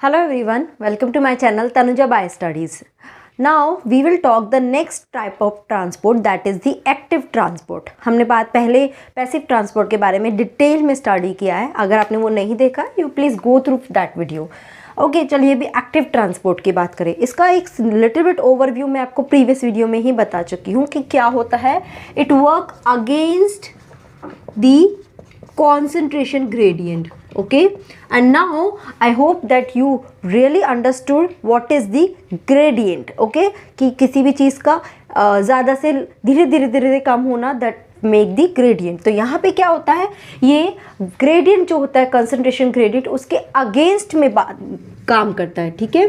Hello everyone, welcome to my channel Tanuja Bio Studies. Now we will talk the next type of transport, that is the active transport. हमने बात पहले passive transport के बारे में detail में study किया है. अगर आपने वो नहीं देखा you please go through that video. Okay चलिए अभी एक्टिव ट्रांसपोर्ट की बात करें. इसका एक लिटिल बिट ओवरव्यू मैं आपको प्रीवियस वीडियो में ही बता चुकी हूँ कि क्या होता है. It work against the concentration gradient. Okay, and now I hope that you really understood what is the gradient. Okay, कि किसी भी चीज़ का ज़्यादा से धीरे धीरे कम होना, that make the gradient. तो यहाँ पे क्या होता है, ये gradient जो होता है concentration gradient उसके against में काम करता है. ठीक है,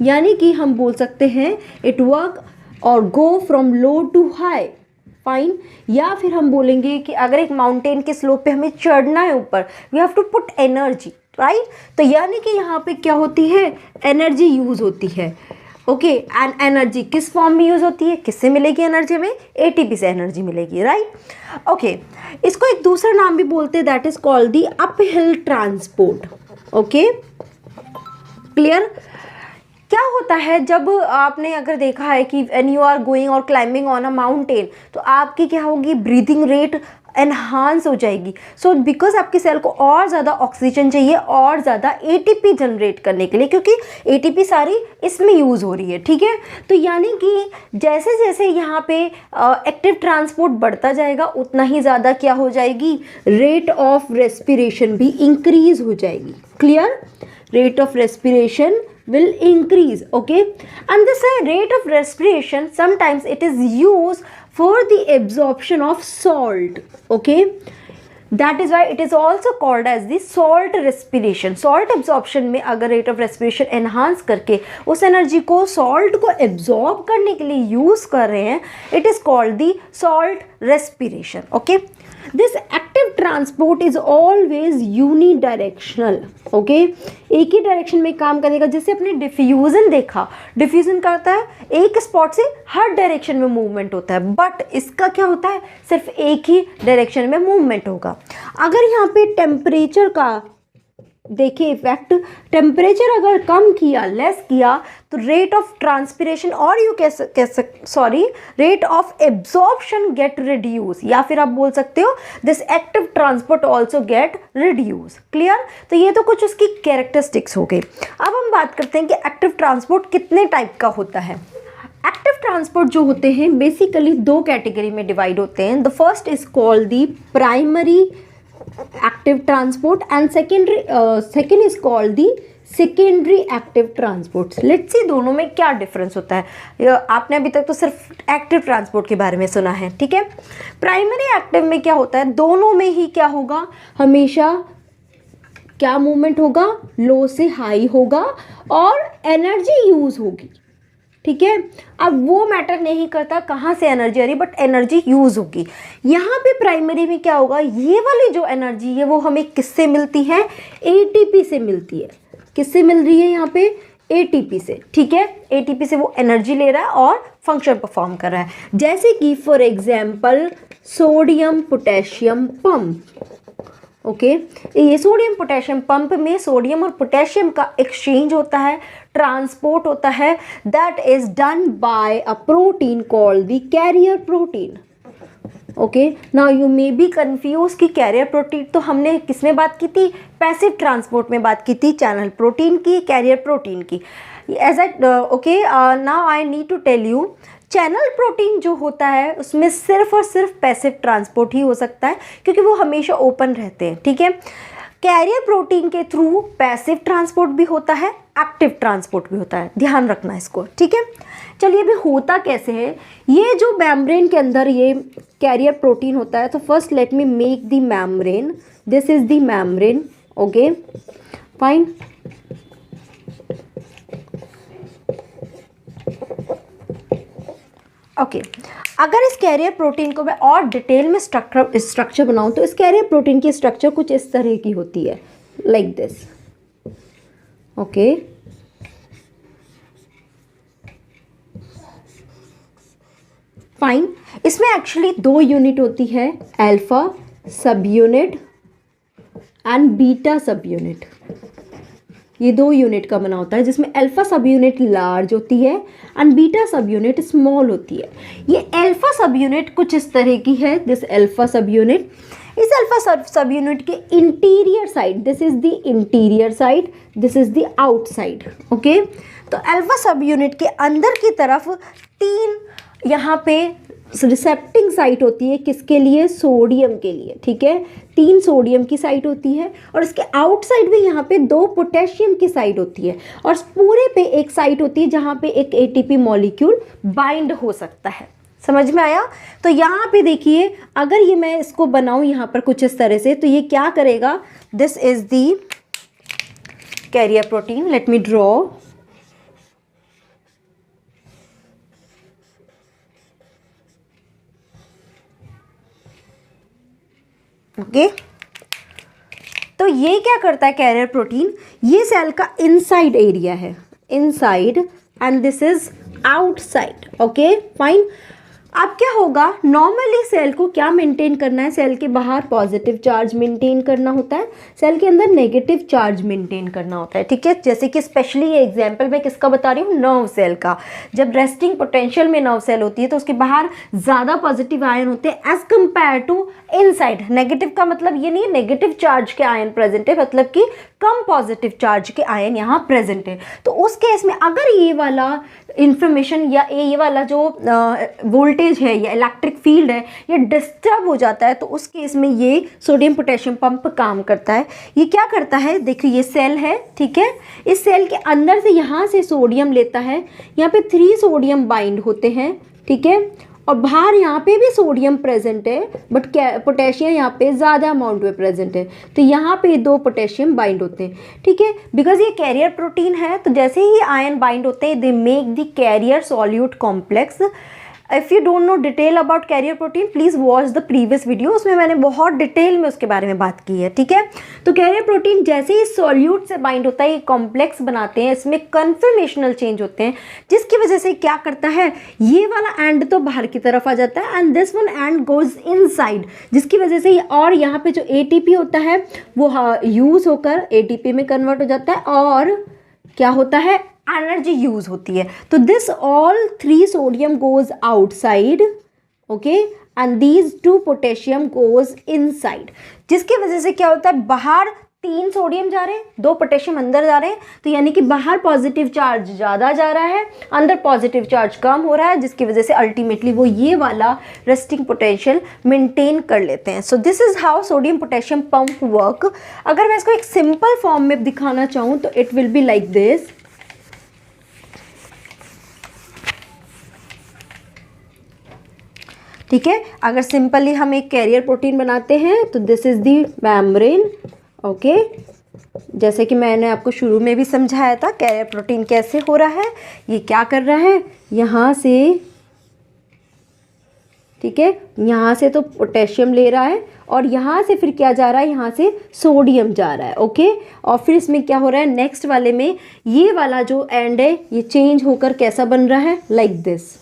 यानी कि हम बोल सकते हैं it work और go from low to high. Fine. या फिर हम बोलेंगे कि अगर एक माउंटेन के स्लोप पे हमें चढ़ना है ऊपर, we have to put energy, right. तो यानी कि यहाँ पे क्या होती है, एनर्जी यूज़ होती है. ओके, एंड एनर्जी किस फॉर्म में यूज़ होती है, किससे मिलेगी एनर्जी, हमें एटीपी से एनर्जी मिलेगी, राइट. ओके, इसको एक दूसरा नाम भी बोलते हैं, that is called the uphill transport. Okay, clear. क्या होता है जब आपने अगर देखा है कि व्हेन यू आर गोइंग और क्लाइंबिंग ऑन अ माउंटेन, तो आपकी क्या होगी, ब्रीदिंग रेट एनहांस हो जाएगी. सो बिकॉज आपकी सेल को और ज़्यादा ऑक्सीजन चाहिए और ज़्यादा एटीपी जनरेट करने के लिए, क्योंकि एटीपी सारी इसमें यूज़ हो रही है. ठीक है, तो यानी कि जैसे जैसे यहाँ पे एक्टिव ट्रांसपोर्ट बढ़ता जाएगा उतना ही ज़्यादा क्या हो जाएगी, रेट ऑफ रेस्पिरेशन भी इंक्रीज हो जाएगी. Clear, rate of respiration will increase. Okay, and this rate of respiration sometimes it is used for the absorption of salt. Okay, that is why it is also called as the salt respiration. Salt absorption में अगर rate of respiration enhance करके उस energy को salt को absorb करने के लिए use कर रहे हैं, it is called the salt respiration. Okay, this active transport is always unidirectional. Okay, एक ही डायरेक्शन में काम करेगा. जैसे अपने डिफ्यूजन देखा, डिफ्यूजन करता है एक स्पॉट से हर डायरेक्शन में मूवमेंट होता है, बट इसका क्या होता है, सिर्फ एक ही डायरेक्शन में मूवमेंट होगा. अगर यहाँ पे टेम्परेचर का देखिए इफेक्ट, टेम्परेचर अगर कम किया, लेस किया, तो रेट ऑफ ट्रांसपिरेशन और you rate of absorption get reduce, या फिर आप बोल सकते हो this active transport also get reduce. Clear. तो ये तो कुछ उसकी कैरेक्टरिस्टिक्स हो गई. अब हम बात करते हैं कि एक्टिव ट्रांसपोर्ट कितने टाइप का होता है. एक्टिव ट्रांसपोर्ट जो होते हैं बेसिकली दो कैटेगरी में डिवाइड होते हैं. The first is called the primary active transport and second is called the secondary active transports. Let's see दोनों में क्या डिफरेंस होता है. आपने अभी तक तो सिर्फ एक्टिव ट्रांसपोर्ट के बारे में सुना है. ठीक है, प्राइमरी एक्टिव में क्या होता है, दोनों में ही क्या होगा, हमेशा क्या मूवमेंट होगा, लो से हाई होगा और एनर्जी यूज होगी. ठीक है, अब वो मैटर नहीं करता कहाँ से एनर्जी आ रही, बट एनर्जी यूज़ होगी. यहाँ पे प्राइमरी में क्या होगा, ये वाली जो एनर्जी है वो हमें किससे मिलती है, एटीपी से मिलती है. किससे मिल रही है यहाँ पे, एटीपी से. ठीक है, एटीपी से वो एनर्जी ले रहा है और फंक्शन परफॉर्म कर रहा है. जैसे कि for example sodium potassium pump. Okay, ये सोडियम पोटेशियम पंप में सोडियम और पोटेशियम का एक्सचेंज होता है, ट्रांसपोर्ट होता है, that is done by a protein called the carrier protein. Okay, now you may be confuse कि कैरियर प्रोटीन तो हमने किस में बात की थी, पैसिव ट्रांसपोर्ट में बात की थी, चैनल प्रोटीन की, कैरियर प्रोटीन की. As okay, now I need to tell you, channel protein जो होता है उसमें सिर्फ और सिर्फ पैसिव ट्रांसपोर्ट ही हो सकता है, क्योंकि वो हमेशा ओपन रहते हैं. ठीक है, कैरियर प्रोटीन के थ्रू पैसिव ट्रांसपोर्ट भी होता है, एक्टिव ट्रांसपोर्ट भी होता है, ध्यान रखना इसको. ठीक है, चलिए अभी होता कैसे है. ये जो मेम्ब्रेन के अंदर ये कैरियर प्रोटीन होता है, तो first let me make the membrane. This is the membrane. Okay, fine. Okay, अगर इस कैरियर प्रोटीन को मैं और डिटेल में स्ट्रक्चर बनाऊं, तो इस कैरियर प्रोटीन की स्ट्रक्चर कुछ इस तरह की होती है, लाइक दिस. Okay, fine. इसमें एक्चुअली दो यूनिट होती है, अल्फा सब यूनिट एंड बीटा सब यूनिट. ये 2 यूनिट का बना होता है, जिसमें अल्फा सब यूनिट लार्ज होती है एंड बीटा सब यूनिट स्मॉल होती है। ये अल्फा सब यूनिट कुछ इस तरह की है, दिस अल्फा सब यूनिट। इस अल्फा सब यूनिट के interior side, this is the interior side, this is the outside. Okay, तो अल्फा सब यूनिट के अंदर की तरफ 3 यहाँ पे रिसेप्टिंग साइट होती है, किसके लिए? सोडियम के लिए। ठीक है, 3 सोडियम की साइट होती है और इसके आउटसाइड भी यहाँ पे 2 पोटेशियम की साइट होती है और पूरे पे एक साइट होती है जहाँ पे एक एटीपी मॉलिक्यूल बाइंड हो सकता है। समझ में आया? तो यहाँ पे देखिए, अगर ये मैं इसको बनाऊँ यहाँ पर कुछ इस तरह से, तो ये क्या करेगा? This is the carrier protein, let me draw. Okay, तो ये क्या करता है कैरियर प्रोटीन? ये सेल का इनसाइड एरिया है, inside, and this is outside. Okay fine. अब क्या होगा, नॉर्मली सेल को क्या मेंटेन करना है? सेल के बाहर पॉजिटिव चार्ज मेंटेन करना होता है, सेल के अंदर नेगेटिव चार्ज मेंटेन करना होता है। ठीक है, जैसे कि स्पेशली ये एग्जांपल मैं किसका बता रही हूँ? नर्व सेल का। जब रेस्टिंग पोटेंशियल में नर्व सेल होती है तो उसके बाहर ज़्यादा पॉजिटिव आयन होते हैं as compare to inside. Negative का मतलब ये नहीं है नेगेटिव चार्ज के आयन प्रेजेंट है, मतलब कि कम पॉजिटिव चार्ज के आयन यहाँ प्रेजेंट है। तो उस केस में अगर ये वाला इंफॉर्मेशन या ये वाला जो वोल्टेज है या इलेक्ट्रिक फील्ड है ये डिस्टर्ब हो जाता है, तो उस केस में ये सोडियम पोटेशियम पंप काम करता है। ये क्या करता है? देखिए, ये सेल है, ठीक है, इस सेल के अंदर से यहाँ से सोडियम लेता है, यहाँ पे 3 सोडियम बाइंड होते हैं, ठीक है, और बाहर यहाँ पे भी सोडियम प्रेजेंट है बट पोटेशियम यहाँ पे ज़्यादा अमाउंट में प्रेजेंट है, तो यहाँ पे 2 पोटेशियम बाइंड होते हैं। ठीक है, बिकॉज ये कैरियर प्रोटीन है, तो जैसे ही आयन बाइंड होते हैं they make the carrier solute complex. If you don't know detail about carrier protein please watch the previous video, उसमें मैंने बहुत डिटेल में उसके बारे में बात की है। ठीक है, तो कैरियर प्रोटीन जैसे ही सॉल्यूट से बाइंड होता है ये कॉम्प्लेक्स बनाते हैं, इसमें कन्फर्मेशनल चेंज होते हैं, जिसकी वजह से क्या करता है, ये वाला एंड तो बाहर की तरफ आ जाता है and this one and goes inside, जिसकी वजह से और यहाँ पे जो एटीपी होता है वो यूज़ होकर एटीपी में कन्वर्ट हो जाता है और क्या होता है, एनर्जी यूज होती है। तो this all 3 sodium goes outside, okay, and these 2 potassium goes inside, जिसकी वजह से क्या होता है, बाहर 3 सोडियम जा रहे हैं, 2 पोटेशियम अंदर जा रहे हैं, तो यानी कि बाहर पॉजिटिव चार्ज ज़्यादा जा रहा है, अंदर पॉजिटिव चार्ज कम हो रहा है, जिसकी वजह से अल्टीमेटली वो ये वाला रेस्टिंग पोटेंशियल मेंटेन कर लेते हैं। सो this is how sodium potassium pump work. अगर मैं इसको एक सिंपल फॉर्म में दिखाना चाहूँ तो it will be like this. ठीक है, अगर सिंपली हम एक कैरियर प्रोटीन बनाते हैं तो this is the membrane. Okay, जैसे कि मैंने आपको शुरू में भी समझाया था कैरियर प्रोटीन कैसे हो रहा है। ये क्या कर रहा है, यहाँ से, ठीक है, यहाँ से तो पोटेशियम ले रहा है और यहाँ से फिर क्या जा रहा है, यहाँ से सोडियम जा रहा है। ओके, और फिर इसमें क्या हो रहा है, नेक्स्ट वाले में ये वाला जो एंड है ये चेंज होकर कैसा बन रहा है, लाइक दिस।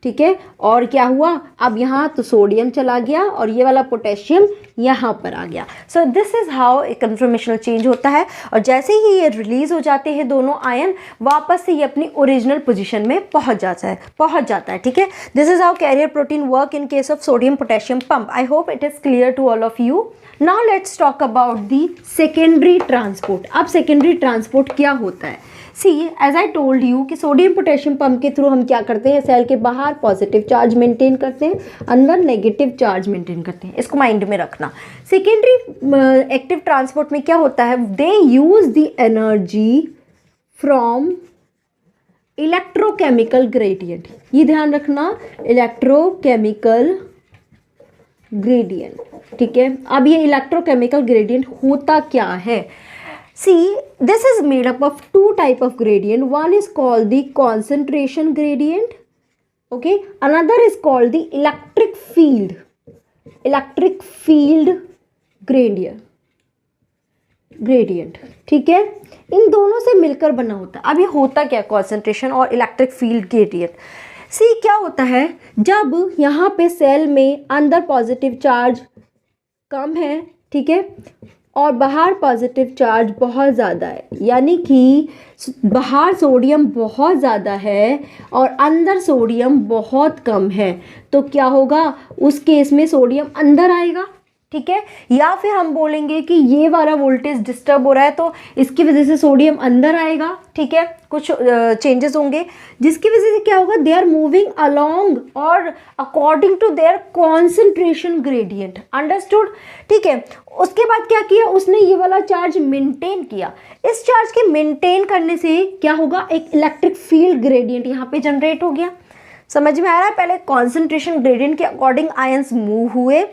ठीक है, और क्या हुआ, अब यहाँ तो सोडियम चला गया और ये वाला पोटेशियम यहाँ पर आ गया। सो दिस इज हाउ एक कन्फर्मेशनल चेंज होता है, और जैसे ही ये रिलीज हो जाते हैं दोनों आयन, वापस से ये अपनी ओरिजिनल पोजीशन में पहुँच जाता है। ठीक है, this is how carrier protein work in case of sodium potassium pump. I hope it is clear to all of you. Now let's talk about the secondary transport. अब सेकेंडरी ट्रांसपोर्ट क्या होता है? See, as I told you कि sodium potassium pump के through हम क्या करते हैं, सेल के बाहर पॉजिटिव चार्ज मेंटेन करते हैं, अंदर नेगेटिव चार्ज मेंटेन करते हैं, इसको माइंड में रखना। सेकेंडरी एक्टिव ट्रांसपोर्ट में क्या होता है, they use the energy from electrochemical gradient. ये ध्यान रखना, इलेक्ट्रोकेमिकल ग्रेडियंट। ठीक है, अब ये इलेक्ट्रोकेमिकल ग्रेडियंट होता क्या है? See, this is made up of 2 type of gradient. One is called the concentration gradient. Okay, another is called the electric field gradient. ठीक है, इन दोनों से मिलकर बना होता है। अब ये होता क्या, concentration और electric field gradient? See, क्या होता है, जब यहाँ पे सेल में अंदर पॉजिटिव चार्ज कम है, ठीक है, और बाहर पॉजिटिव चार्ज बहुत ज़्यादा है, यानी कि बाहर सोडियम बहुत ज़्यादा है और अंदर सोडियम बहुत कम है, तो क्या होगा, उस केस में सोडियम अंदर आएगा, ठीक है। या फिर हम बोलेंगे कि ये वाला वोल्टेज डिस्टर्ब हो रहा है तो इसकी वजह से सोडियम अंदर आएगा, ठीक है, कुछ चेंजेस होंगे जिसकी वजह से क्या होगा, दे आर मूविंग अलोंग और according to their concentration gradient, understood, ठीक है। उसके बाद क्या किया, उसने ये वाला चार्ज मेंटेन किया। इस चार्ज के मेंटेन करने से क्या होगा, एक इलेक्ट्रिक फील्ड ग्रेडियंट यहाँ पे जनरेट हो गया। समझ में आ रहा है, पहले कॉन्सेंट्रेशन ग्रेडियंट के अकॉर्डिंग आयंस मूव हुए,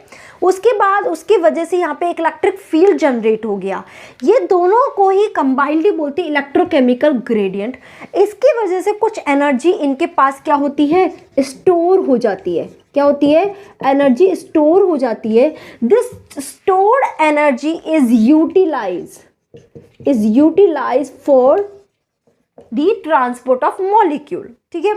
उसके बाद उसकी वजह से यहाँ पे एक इलेक्ट्रिक फील्ड जनरेट हो गया। ये दोनों को ही कंबाइंडली बोलते हैं इलेक्ट्रोकेमिकल ग्रेडियंट। इसकी वजह से कुछ एनर्जी इनके पास क्या होती है, स्टोर हो जाती है। क्या होती है, एनर्जी स्टोर हो जाती है। This stored energy is utilise for the transport of molecule, ठीक है।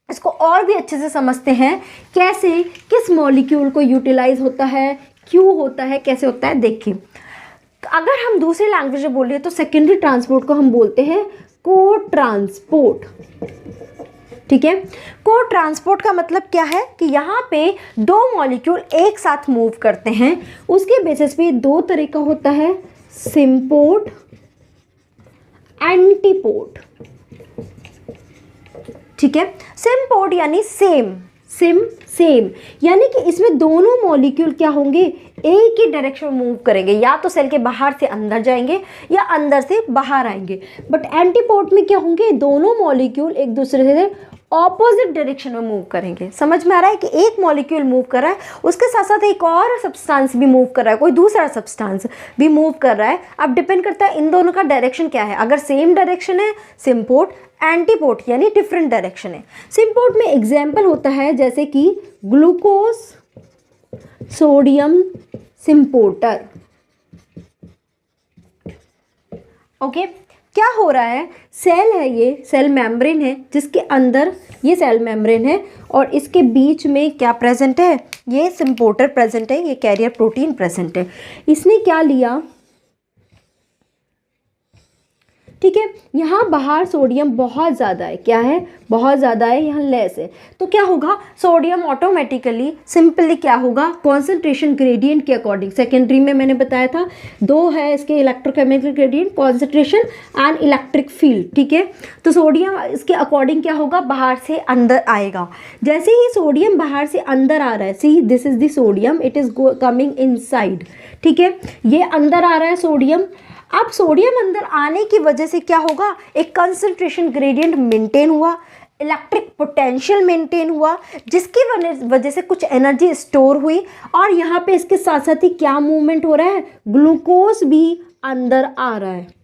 इसको और भी अच्छे से समझते हैं, कैसे, किस मॉलिक्यूल को यूटिलाइज होता है, क्यों होता है, कैसे होता है। देखिए, अगर हम दूसरी लैंग्वेज में बोल रहे हैं तो सेकेंडरी ट्रांसपोर्ट को हम बोलते हैं को ट्रांसपोर्ट, ठीक है। को ट्रांसपोर्ट का मतलब क्या है कि यहाँ पे दो मॉलिक्यूल एक साथ मूव करते हैं, उसके बेसिस पे दो तरह का होता है, सिम्पोर्ट, एंटीपोर्ट, ठीक है। सिम्पोर्ट यानी सेम, सेम यानी कि इसमें दोनों मॉलिक्यूल क्या होंगे, एक ही डायरेक्शन में मूव करेंगे, या तो सेल के बाहर से अंदर जाएंगे या अंदर से बाहर आएंगे। बट एंटीपोर्ट में क्या होंगे, दोनों मॉलिक्यूल एक दूसरे से ऑपोजिट डायरेक्शन में मूव करेंगे। समझ में आ रहा है कि एक मॉलिक्यूल मूव कर रहा है, उसके साथ साथ एक और सब्सटेंस भी मूव कर रहा है, कोई दूसरा सब्सटेंस भी मूव कर रहा है। अब डिपेंड करता है इन दोनों का डायरेक्शन क्या है। अगर सेम डायरेक्शन है सिम्पोर्ट, एंटीपोर्ट यानी डिफरेंट डायरेक्शन है। सिम्पोर्ट में एग्जाम्पल होता है जैसे कि ग्लूकोज सोडियम सिम्पोर्टर, ओके। क्या हो रहा है, सेल है, ये सेल मेम्ब्रेन है जिसके अंदर ये सेल मेम्ब्रेन है और इसके बीच में क्या प्रेजेंट है, ये सिम्पोर्टर प्रेजेंट है, ये कैरियर प्रोटीन प्रेजेंट है। इसने क्या लिया, ठीक है। यहाँ बाहर सोडियम बहुत ज़्यादा है, क्या है, बहुत ज़्यादा है, यहाँ लेस है, तो क्या होगा, सोडियम ऑटोमेटिकली सिंपली क्या होगा, कॉन्सेंट्रेशन ग्रेडियंट के अकॉर्डिंग, सेकेंडरी में मैंने बताया था दो है इसके electrochemical gradient, concentration and electric field, ठीक है। तो सोडियम इसके अकॉर्डिंग क्या होगा, बाहर से अंदर आएगा। जैसे ही सोडियम बाहर से अंदर आ रहा है, see this is the sodium, it is coming inside, ठीक है, ये अंदर आ रहा है सोडियम। अब सोडियम अंदर आने की वजह से क्या होगा, एक कंसंट्रेशन ग्रेडियंट मेंटेन हुआ, इलेक्ट्रिक पोटेंशियल मेंटेन हुआ, जिसकी वजह से कुछ एनर्जी स्टोर हुई। और यहाँ पे इसके साथ साथ ही क्या मूवमेंट हो रहा है, ग्लूकोज भी अंदर आ रहा है।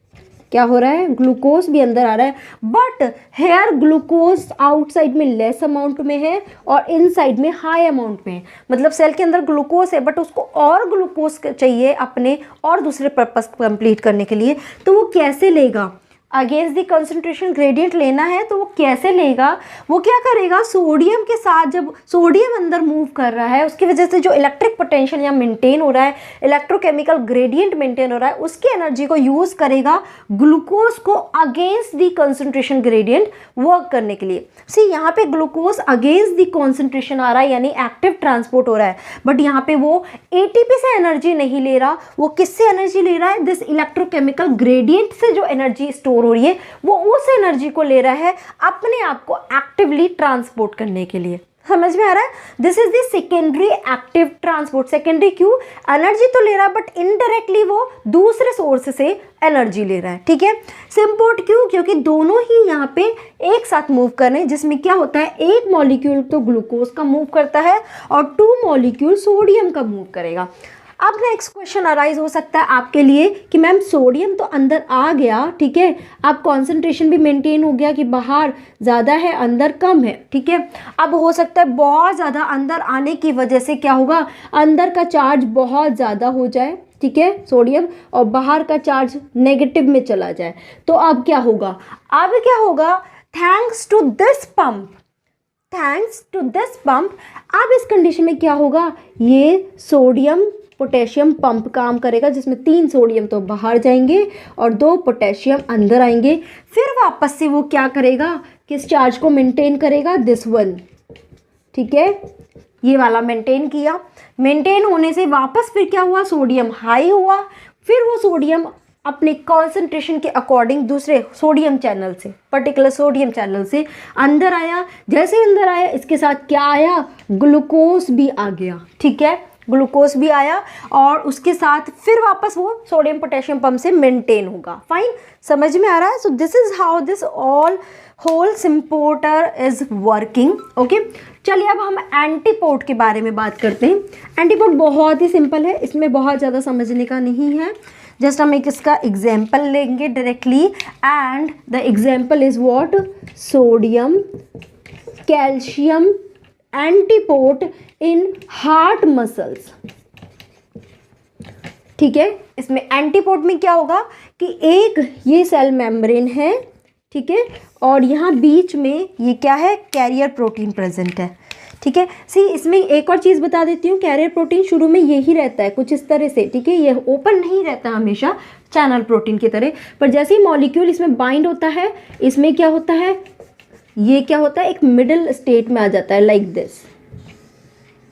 क्या हो रहा है, ग्लूकोज भी अंदर आ रहा है। बट हेयर ग्लूकोज आउटसाइड में लेस अमाउंट में है और इनसाइड में हाई अमाउंट में है। मतलब सेल के अंदर ग्लूकोज है बट उसको और ग्लूकोज चाहिए अपने और दूसरे पर्पस कंप्लीट करने के लिए, तो वो कैसे लेगा, अगेंस्ट द कंसंट्रेशन ग्रेडियंट लेना है तो वो कैसे लेगा, वो क्या करेगा, सोडियम के साथ जब सोडियम अंदर मूव कर रहा है उसकी वजह से जो इलेक्ट्रिक पोटेंशियल यहाँ मेंटेन हो रहा है, इलेक्ट्रोकेमिकल ग्रेडियंट मेंटेन हो रहा है, उसकी एनर्जी को यूज़ करेगा ग्लूकोज को against the concentration gradient work करने के लिए। सी यहाँ पे ग्लूकोज अगेंस्ट द कॉन्सेंट्रेशन आ रहा है यानी एक्टिव ट्रांसपोर्ट हो रहा है, बट यहाँ पे वो एटीपी से एनर्जी नहीं ले रहा, वो किससे एनर्जी ले रहा है, दिस इलेक्ट्रोकेमिकल ग्रेडियंट से जो एनर्जी स्टोर हो रही है वो उस एनर्जी को ले रहा है अपने आप को एक्टिवली ट्रांसपोर्ट करने के लिए। समझ में आ रहा है, this is the secondary active transport. Secondary क्यों, एनर्जी तो ले रहा है बट इनडायरेक्टली वो दूसरे सोर्स से एनर्जी ले रहा है, ठीक है। सिम्पोर्ट क्यों, क्योंकि दोनों ही यहाँ पे एक साथ मूव कर रहे हैं, जिसमें क्या होता है, एक मॉलिक्यूल तो ग्लूकोज का मूव करता है और 2 मॉलिक्यूल सोडियम का मूव करेगा। अब नेक्स्ट क्वेश्चन अराइज हो सकता है आपके लिए कि मैम सोडियम तो अंदर आ गया, ठीक है, अब कॉन्सेंट्रेशन भी मेंटेन हो गया कि बाहर ज़्यादा है अंदर कम है, ठीक है। अब हो सकता है बहुत ज़्यादा अंदर आने की वजह से क्या होगा, अंदर का चार्ज बहुत ज़्यादा हो जाए, ठीक है, सोडियम, और बाहर का चार्ज नेगेटिव में चला जाए। तो अब क्या होगा, थैंक्स टू दिस पंप, अब इस कंडीशन में क्या होगा, ये सोडियम पोटेशियम पंप काम करेगा, जिसमें 3 सोडियम तो बाहर जाएंगे और 2 पोटेशियम अंदर आएंगे। फिर वापस से वो क्या करेगा, किस चार्ज को मेंटेन करेगा, दिस वन, ठीक है, ये वाला मेंटेन किया। मेंटेन होने से वापस फिर क्या हुआ, सोडियम हाई हुआ। फिर वो सोडियम अपने कॉन्सेंट्रेशन के अकॉर्डिंग दूसरे सोडियम चैनल से, पर्टिकुलर सोडियम चैनल से अंदर आया। जैसे अंदर आया, इसके साथ क्या आया, ग्लूकोज भी आ गया, ठीक है, ग्लूकोज भी आया और उसके साथ फिर वापस वो सोडियम पोटेशियम पंप से मेंटेन होगा। फाइन, समझ में आ रहा है। So this is how this all whole symporter is working. Okay, चलिए अब हम एंटीपोड के बारे में बात करते हैं। एंटीपोड बहुत ही सिंपल है, इसमें बहुत ज़्यादा समझने का नहीं है। जस्ट हम एक इसका एग्जाम्पल लेंगे directly, and the example is what, sodium calcium antipode in heart muscles. ठीक है, इसमें एंटीपोड में क्या होगा कि एक ये सेल मेम्ब्रेन है, ठीक है, और यहाँ बीच में ये क्या है, कैरियर प्रोटीन प्रेजेंट है। ठीक है, सी इसमें एक और चीज़ बता देती हूँ, कैरियर प्रोटीन शुरू में यही रहता है कुछ इस तरह से, ठीक है, ये ओपन नहीं रहता हमेशा चैनल प्रोटीन की तरह, पर जैसे ही मॉलिक्यूल इसमें बाइंड होता है, इसमें क्या होता है, ये क्या होता है, एक मिडिल स्टेट में आ जाता है लाइक दिस,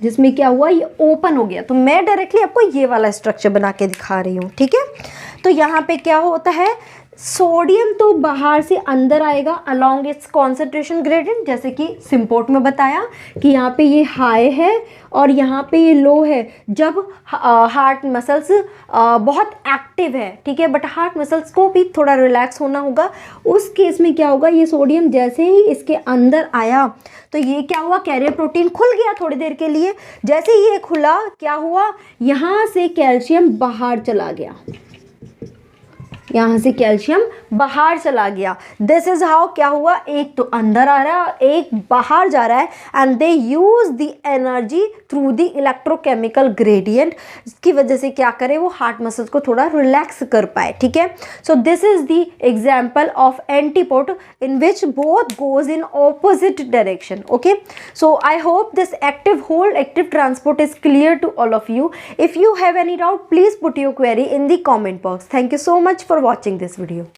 जिसमें क्या हुआ, ये ओपन हो गया। तो मैं डायरेक्टली आपको ये वाला स्ट्रक्चर बना के दिखा रही हूँ। ठीक है, तो यहाँ पे क्या होता है, सोडियम तो बाहर से अंदर आएगा अलोंग इट्स कॉन्सेंट्रेशन ग्रेडियंट, जैसे कि सिम्पोर्ट में बताया कि यहाँ पे ये हाई है और यहाँ पे ये लो है जब हार्ट मसल्स बहुत एक्टिव है। ठीक है, बट हार्ट मसल्स को भी थोड़ा रिलैक्स होना होगा। उस केस में क्या होगा, ये सोडियम जैसे ही इसके अंदर आया तो ये क्या हुआ, कैरियर प्रोटीन खुल गया थोड़ी देर के लिए। जैसे ही ये खुला, क्या हुआ, यहाँ से कैल्शियम बाहर चला गया, यहाँ से कैल्शियम बाहर चला गया। दिस इज हाउ क्या हुआ, एक तो अंदर आ रहा है, एक बाहर जा रहा है, and they use the energy through the electrochemical gradient, इसकी वजह से क्या करे, वो हार्ट मसल्स को थोड़ा रिलैक्स कर पाए। ठीक है, so this is the example of antipode in which both goes in opposite direction. Okay, so I hope this whole active transport is clear to all of you. If you have any doubt, please put your query in the comment box. Thank you so much for watching this video.